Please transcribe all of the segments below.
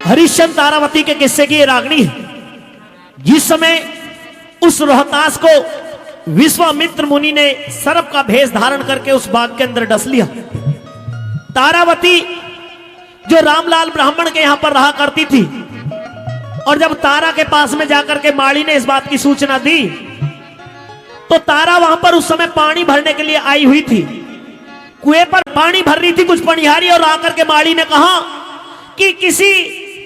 हरिश्चंद्र तारावती के किस्से की ये रागनी है। जिस समय उस रोहतास को विश्वामित्र मुनि ने सर्प का भेष धारण करके उस बाग के अंदर डस लिया, तारावती जो रामलाल ब्राह्मण के यहां पर रहा करती थी, और जब तारा के पास में जाकर के माली ने इस बात की सूचना दी, तो तारा वहां पर उस समय पानी भरने के लिए आई हुई थी। कुएं पर पानी भर रही थी कुछ पनिहारी, और आकर के माली ने कहा कि किसी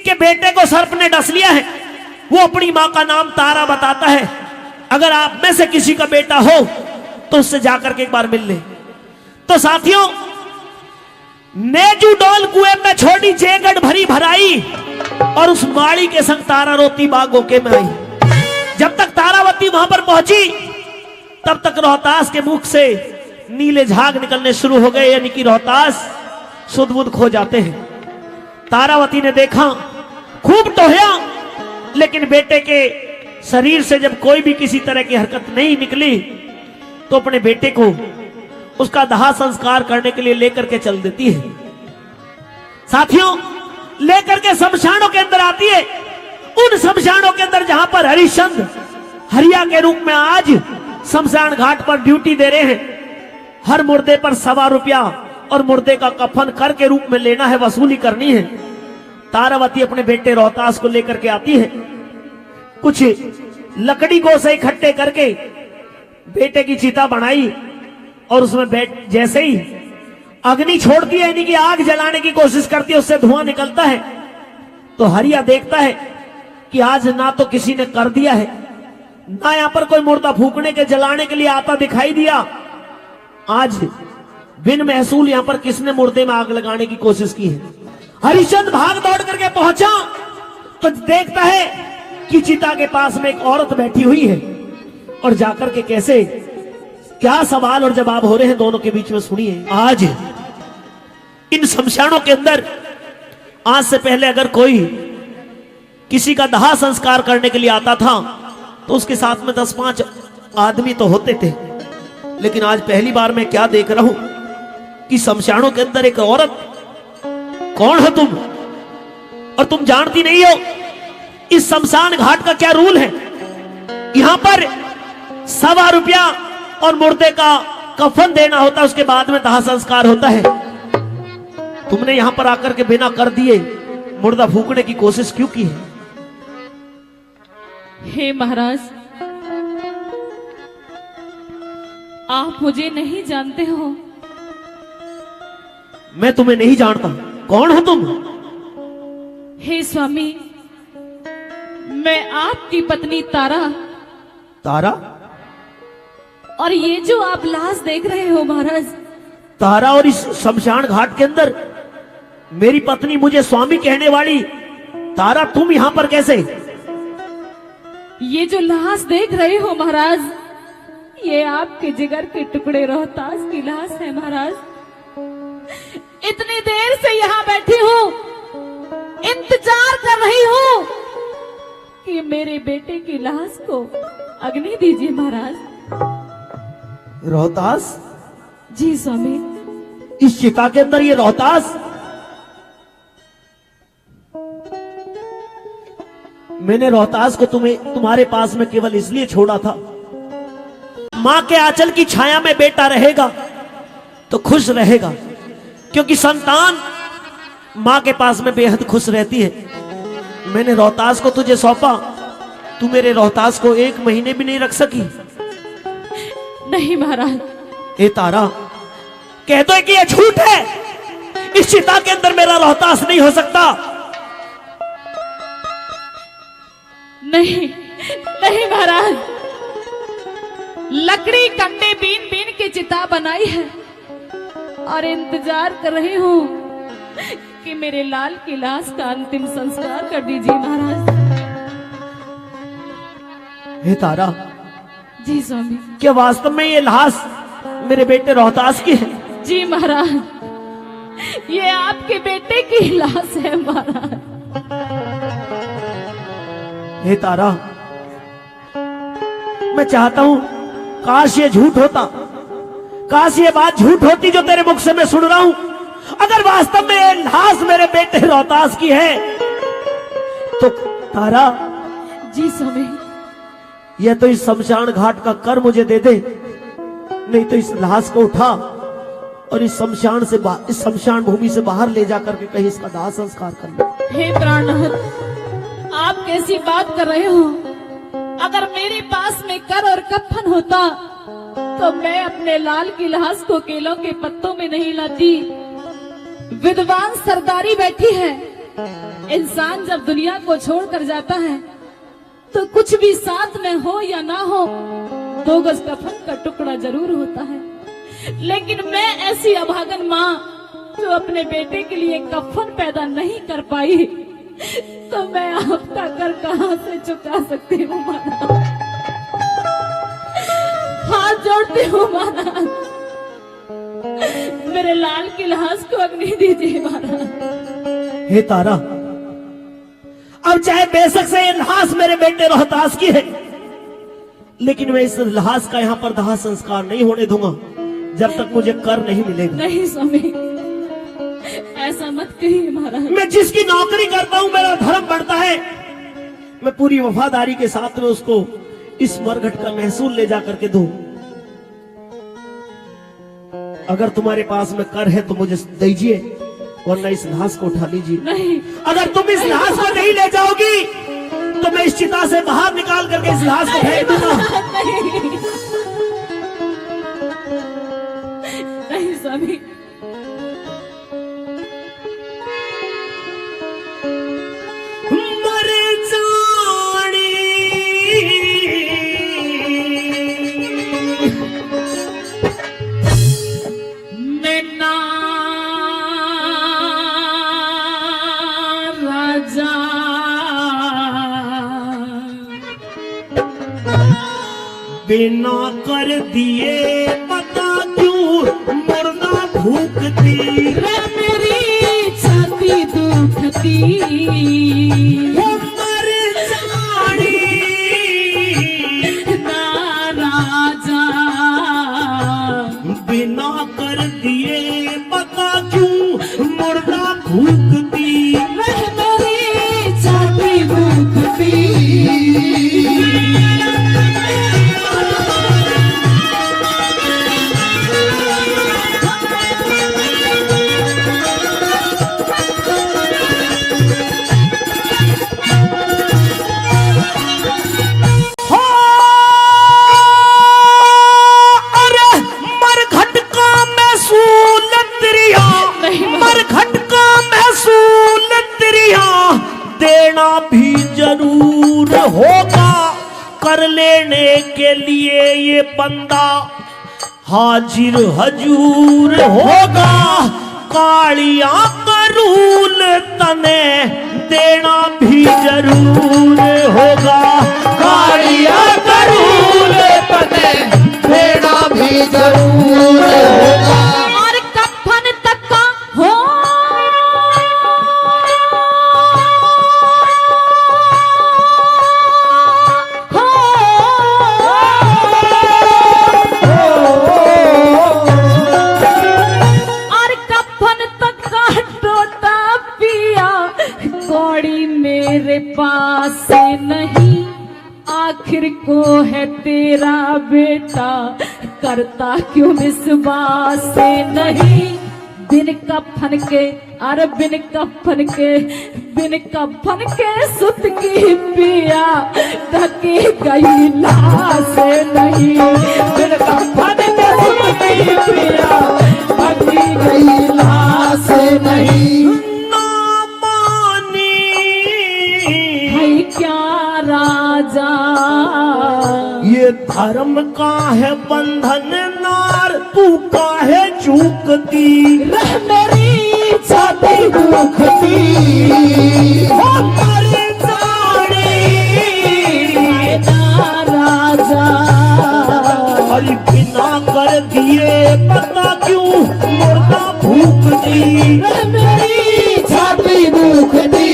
के बेटे को सर्प ने डस लिया है, वो अपनी मां का नाम तारा बताता है, अगर आप में से किसी का बेटा हो तो उससे जाकर के एक बार मिल ले। तो साथियों, नेजू डोल कुएं में छोड़ी जेगड़ भरी भराई, और उस माली के संग तारा रोती बाग होके में आई। जब तक तारावती वहां पर पहुंची, तब तक रोहतास के मुख से नीले झाग निकलने शुरू हो गए, यानी कि रोहतास सुध बुध खो जाते हैं। तारावती ने देखा, खूब टोहया, लेकिन बेटे के शरीर से जब कोई भी किसी तरह की हरकत नहीं निकली, तो अपने बेटे को उसका दाह संस्कार करने के लिए लेकर के चल देती है। साथियों, लेकर के शमशानों के अंदर आती है, उन शमशानों के अंदर जहां पर हरिश्चंद्र हरिया के रूप में आज शमशान घाट पर ड्यूटी दे रहे हैं। हर मुर्दे पर ₹1.25 और मुर्दे का कफन कर के रूप में लेना है, वसूली करनी है। तारावती अपने बेटे रोहतास को लेकर के आती है, कुछ लकड़ी को से इकट्ठे करके बेटे की चिता बनाई, और उसमें जैसे ही अग्नि छोड़ती है, यानी कि आग जलाने की कोशिश करती है, उससे धुआं निकलता है। तो हरिया देखता है कि आज ना तो किसी ने कर दिया है, ना यहां पर कोई मुर्दा फूकने के जलाने के लिए आता दिखाई दिया। आज बिन महसूल यहां पर किसने मुर्दे में आग लगाने की कोशिश की है। हरिश्चंद्र भाग दौड़ करके पहुंचा तो देखता है कि चिता के पास में एक औरत बैठी हुई है, और जाकर के कैसे क्या सवाल और जवाब हो रहे हैं दोनों के बीच में, सुनिए। आज इन शमशानों के अंदर आज से पहले अगर कोई किसी का दाह संस्कार करने के लिए आता था, तो उसके साथ में 10-5 आदमी तो होते थे, लेकिन आज पहली बार मैं क्या देख रहा हूं कि शमशानों के अंदर एक औरत। कौन हो तुम, और तुम जानती नहीं हो इस शमशान घाट का क्या रूल है। यहां पर ₹1.25 और मुर्दे का कफन देना होता है, उसके बाद में दाह संस्कार होता है। तुमने यहां पर आकर के बिना कर दिए मुर्दा फूकने की कोशिश क्यों की है? हे महाराज, आप मुझे नहीं जानते हो। मैं तुम्हें नहीं जानता, कौन हो तुम? हे स्वामी, मैं आपकी पत्नी तारा। तारा? और ये जो आप लाश देख रहे हो महाराज, तारा, और इस शमशान घाट के अंदर मेरी पत्नी, मुझे स्वामी कहने वाली तारा, तुम यहां पर कैसे? ये जो लाश देख रहे हो महाराज, ये आपके जिगर के टुकड़े रोहतास की लाश है महाराज। इतनी देर से यहाँ बैठी हूँ, इंतजार कर रही हूँ कि मेरे बेटे की लाश को अग्नि दीजिए महाराज। रोहतास? जी स्वामी। इस चिता के अंदर ये रोहतास? मैंने रोहतास को तुम्हारे पास में केवल इसलिए छोड़ा था, मां के आंचल की छाया में बेटा रहेगा तो खुश रहेगा, क्योंकि संतान मां के पास में बेहद खुश रहती है। मैंने रोहतास को तुझे सौंपा, तू मेरे रोहतास को 1 महीने भी नहीं रख सकी। नहीं महाराज। ए तारा, कह दो कि यह झूठ है, इस चिता के अंदर मेरा रोहतास नहीं हो सकता। नहीं नहीं महाराज, लकड़ी कंडे बीन बीन के चिता बनाई है, और इंतजार कर रही हूँ कि मेरे लाल की लाश का अंतिम संस्कार कर दीजिए महाराज। हे तारा। जी स्वामी। क्या वास्तव में ये लाश मेरे बेटे रोहतास की है? जी महाराज, ये आपके बेटे की लाश है महाराज। हे तारा, मैं चाहता हूं काश ये झूठ होता, काश ये बात झूठ होती जो तेरे मुख से मैं सुन रहा हूं। अगर वास्तव में ये लाश मेरे बेटे रोहतास की है, तो तारा, जी स्वामी। यह तो इस शमशान घाट का कर मुझे दे दे, नहीं तो इस लाश को उठा और इस शमशान भूमि से बाहर ले जाकर के कहीं इसका दाह संस्कार कर लो। हे प्राणनाथ, आप कैसी बात कर रहे हो? अगर मेरे पास में कर और कफन होता तो मैं अपने लाल की लाश को केलों के पत्तों में नहीं लाती। विद्वान सरदारी बैठी है। इंसान जब दुनिया को छोड़कर जाता है तो कुछ भी साथ में हो या ना हो, 2 गज कफन का टुकड़ा जरूर होता है। लेकिन मैं ऐसी अभागन माँ जो अपने बेटे के लिए कफन पैदा नहीं कर पाई, तो मैं आपका कर कहां से चुका सकती हूँ माना? हाथ जोड़ती हूँ माना, मेरे लाल की लाश को अग्नि दीजिए माना। हे तारा, अब चाहे बेशक से ये लाश मेरे बेटे रोहतास की है, लेकिन मैं इस लाश का यहाँ पर दाह संस्कार नहीं होने दूंगा जब तक मुझे कर नहीं मिलेगा। नहीं स्वामी, ऐसा मत कहिए महाराज। मैं जिसकी नौकरी करता हूँ मेरा धर्म बढ़ता है, मैं पूरी वफादारी के साथ में उसको इस मरघट का महसूल ले जा करके दूं। अगर तुम्हारे पास में कर है तो मुझे दीजिए, वरना इस लाश को उठा लीजिए। नहीं, अगर तुम इस लाश को नहीं ले जाओगी तो मैं इस चिता से बाहर निकाल करके इस लाश को फेंक दूंगा। नहीं, नहीं स्वामी। मर जानी मैं ना राजा बिना कर दिए पता क्यों मुर्दा भूखती, रे मेरी छाती दुखती। मर जानी ना राजा बिना कर दिए पता क्यों मुर्दा भूखती, रे मेरी छाती दुखती। भी जरूर होगा, कर लेने के लिए ये बंदा हाजिर हजूर होगा। कालिया करूल तने देना भी जरूर होगा, कालिया करूल तने देना भी जरूर होगा। और कफन तक का हो पास नहीं, आखिर को है तेरा बेटा, करता क्यों विश्वास से नहीं। बिन कफन के, अरे बिन कफन के सुत की पिया ढकी गई लाश नहीं। बिन कफन के सुत की पिया ढकी गई लाश नहीं। क्या राजा ये धर्म का है बंधन नार, तू काहे चूकती, रह मेरी छाती दुखती। मर जानी राजा अरे बिना कर दिए पता क्यों मुर्दा भूखती, रह मेरी छाती दुखती।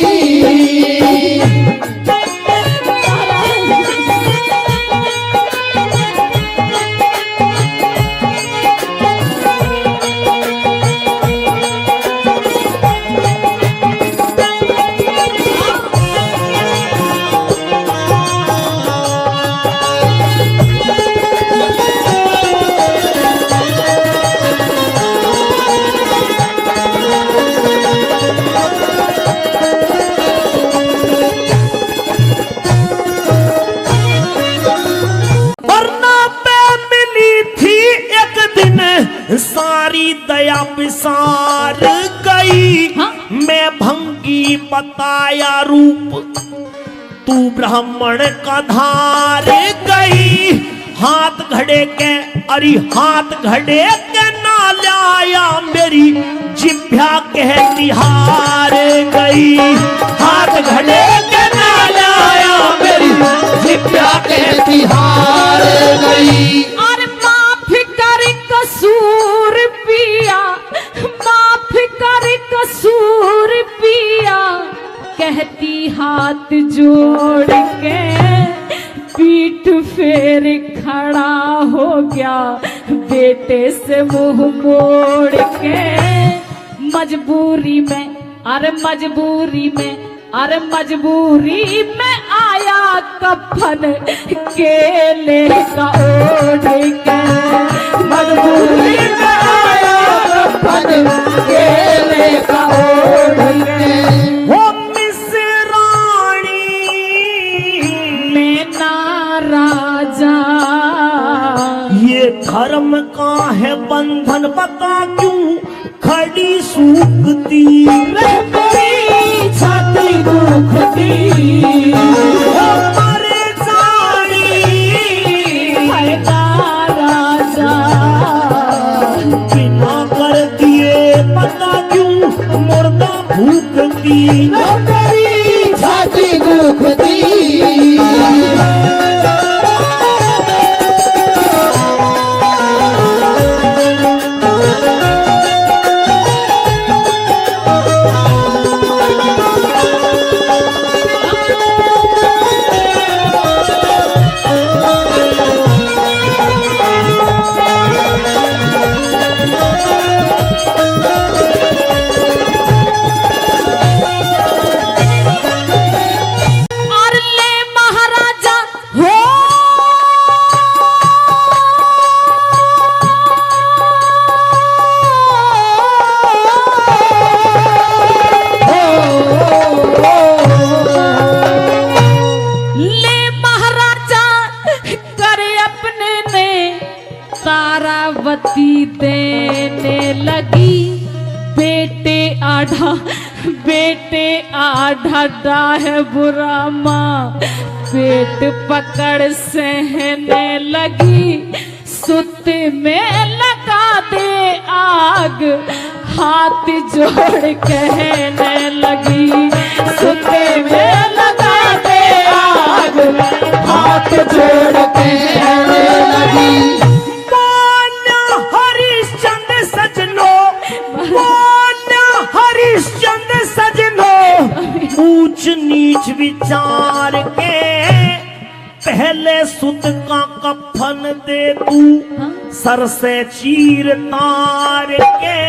बताया रूप, तू ब्राह्मण का धार गई। हाथ घड़े के अरे हाथ घड़े के ना लाया, मेरी जिभ्या कह निहार गई। हाथ घड़े के ना लाया, मेरी जिभ्या कह निहार गई। और माफ कर कसूर पिया, माफ कर कसूर पिया, कहती हाथ जोड़ के। पीठ फेर खड़ा हो गया बेटे से मुंह मोड़ के। मजबूरी में अरे मजबूरी में अरे मजबूरी में आया कफन केले का ओढ़ के। मजबूरी में आया कफन केले का ओढ़ के। वो मिसरानी लेना राजा, ये धर्म का है बंधन, बता क्यों खड़ी सूखती। मेरी छाती दुखती, मरे जानी है राजा। बिना कर दिए पता क्यों मुर्दा भूखती। मेरी छाती दुखती। तारावती देने लगी बेटे आढ़ा है बुरा माँ। पेट पकड़ सहने लगी, सुत में लगा दे आग। हाथ जोड़ कहने लगी, सुत में लगा दे आग। हाथ जोड़ कहने लगी। ऊंच नीच विचार के पहले सुत का कफन दे तू, सर से चीर तार के।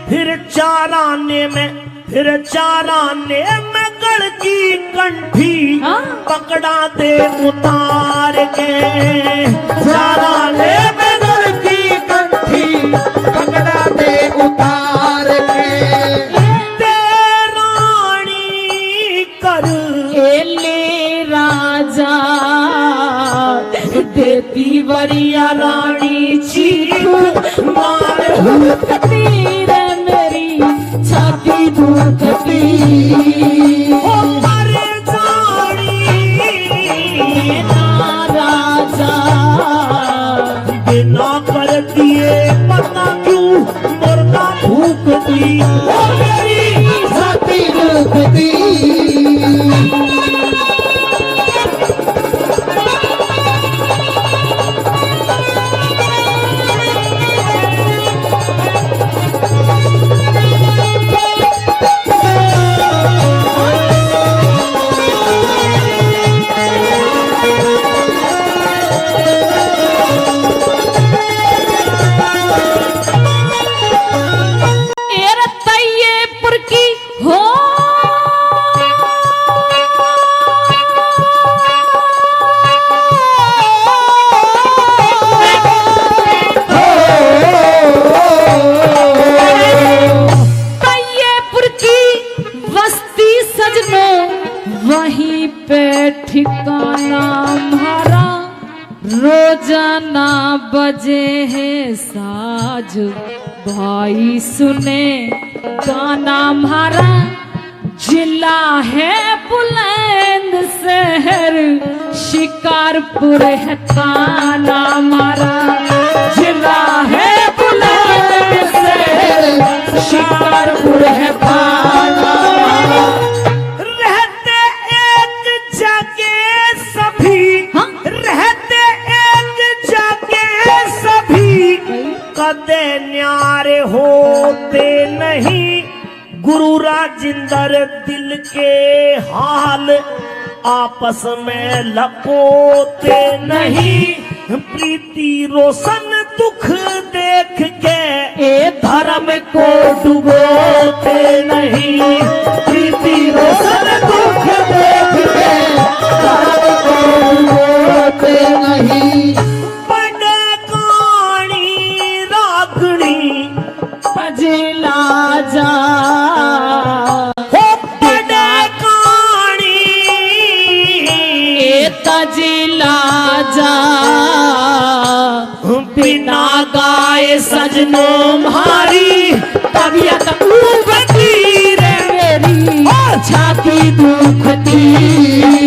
फिर चाराने में गढ़ की कंठी पकड़ा दे उतार के। चाराने में गढ़ की कंठी पकड़ा दे उतार के। राजा देती वरिया रानी चीख मार हुकती रे मेरी छाती दुखती। मर जानी राजा बिना कर दिए पता क्यों मुर्दा भूखती। मेरी छाती दुखती। ठिकाना हमारा रोजाना बजे है साज। भाई सुने गाना हमारा जिला है बुलंद शहर शिकारपुर है ताना मारा। जिला है बुलंद शहर शिकारपुर है ताना मारा। रहते एक जगह सभी, हाँ? रहते एक जगह सभी, कदे न्यारे होते नहीं। गुरु राजिंदर दिल के हाल आपस में लपोते नहीं। प्रीति रोशन दुख देख के ए धर्म को डुबोते नहीं। प्रीति रोशन दुख देख के धर्म को डुबोते नहीं। बड़े काणी रागणी पजिला जा तजिला जा बिना गाए सजनों मारी तबीयत उबती रे मेरी छाती दुखती।